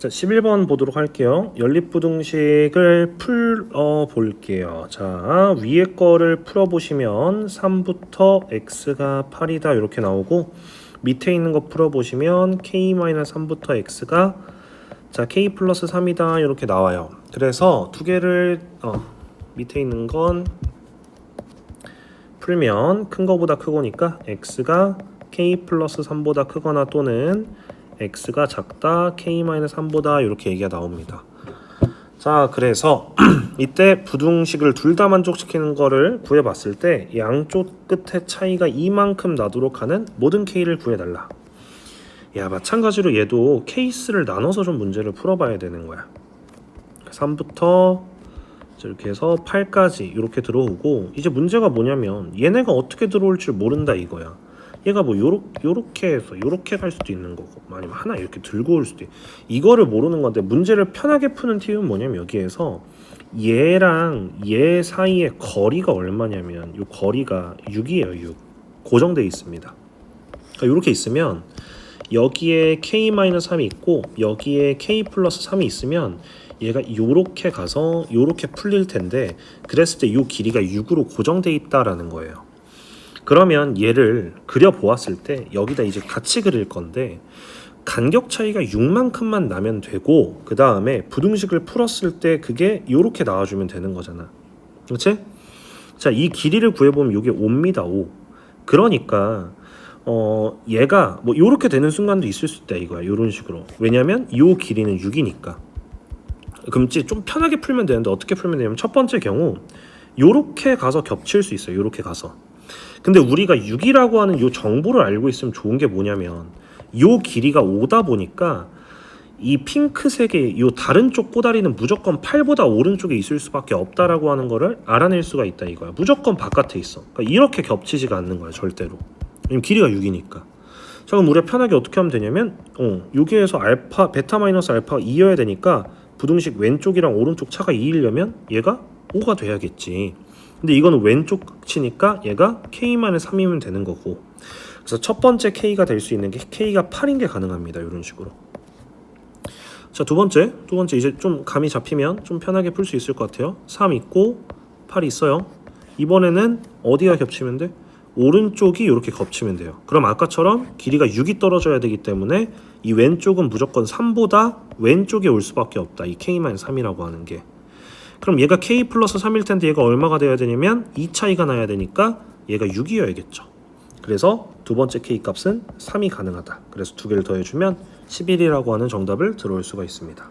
자, 11번 보도록 할게요. 연립부등식을 풀어 볼게요. 자, 위에 거를 풀어보시면 3부터 x가 8이다 이렇게 나오고, 밑에 있는 거 풀어보시면 k-3부터 x가 자 k 플러스 3이다 이렇게 나와요. 그래서 두 개를 밑에 있는 건 풀면 큰 거보다 크고니까 x가 k 플러스 3보다 크거나 또는 x가 작다 k-3보다 이렇게 얘기가 나옵니다. 자, 그래서 이때 부등식을 둘 다 만족시키는 거를 구해봤을 때 양쪽 끝의 차이가 이만큼 나도록 하는 모든 k를 구해달라. 야, 마찬가지로 얘도 케이스를 나눠서 좀 문제를 풀어봐야 되는 거야. 3부터 이렇게 해서 8까지 이렇게 들어오고, 이제 문제가 뭐냐면 얘네가 어떻게 들어올 줄 모른다 이거야. 얘가 뭐 요렇게 해서 요렇게 갈 수도 있는 거고, 아니면 하나 이렇게 들고 올 수도 있고, 이거를 모르는 건데 문제를 편하게 푸는 팁은 뭐냐면 여기에서 얘랑 얘 사이의 거리가 얼마냐면 요 거리가 6이에요. 6 고정되어 있습니다. 그러니까 이렇게 있으면 여기에 k-3이 있고 여기에 k 플러스 3이 있으면 얘가 요렇게 가서 요렇게 풀릴 텐데, 그랬을 때 요 길이가 6으로 고정되어 있다라는 거예요. 그러면 얘를 그려 보았을 때 여기다 이제 같이 그릴 건데, 간격 차이가 6만큼만 나면 되고, 그 다음에 부등식을 풀었을 때 그게 요렇게 나와주면 되는 거잖아. 그렇지? 자, 이 길이를 구해보면 이게 5입니다. 5. 그러니까 얘가 뭐 요렇게 되는 순간도 있을 수 있다 이거야. 요런 식으로. 왜냐면 요 길이는 6이니까. 그럼 이제 좀 편하게 풀면 되는데 어떻게 풀면 되냐면, 첫 번째 경우 요렇게 가서 겹칠 수 있어요. 요렇게 가서. 근데 우리가 6이라고 하는 요 정보를 알고 있으면 좋은 게 뭐냐면, 요 길이가 5다 보니까 이 핑크색의 요 다른 쪽 꼬다리는 무조건 8보다 오른쪽에 있을 수밖에 없다라고 하는 거를 알아낼 수가 있다 이거야. 무조건 바깥에 있어. 그러니까 이렇게 겹치지가 않는 거야 절대로. 왜냐면 길이가 6이니까. 자, 그럼 우리가 편하게 어떻게 하면 되냐면 여기에서 알파 베타 마이너스 알파가 2여야 되니까 부등식 왼쪽이랑 오른쪽 차가 2이려면 얘가 5가 돼야겠지. 근데 이거는 왼쪽 끝이니까 얘가 k-3이면 되는 거고, 그래서 첫 번째 k가 될 수 있는 게 k가 8인 게 가능합니다. 이런 식으로. 자, 두 번째 이제 좀 감이 잡히면 좀 편하게 풀 수 있을 것 같아요. 3 있고 8 있어요. 이번에는 어디가 겹치면 돼? 오른쪽이 이렇게 겹치면 돼요. 그럼 아까처럼 길이가 6이 떨어져야 되기 때문에 이 왼쪽은 무조건 3보다 왼쪽에 올 수밖에 없다. 이 k-3이라고 하는 게. 그럼 얘가 k 플러스 3일 텐데 얘가 얼마가 돼야 되냐면 2 차이가 나야 되니까 얘가 6이어야겠죠. 그래서 두 번째 k 값은 3이 가능하다. 그래서 두 개를 더해주면 11이라고 하는 정답을 들어올 수가 있습니다.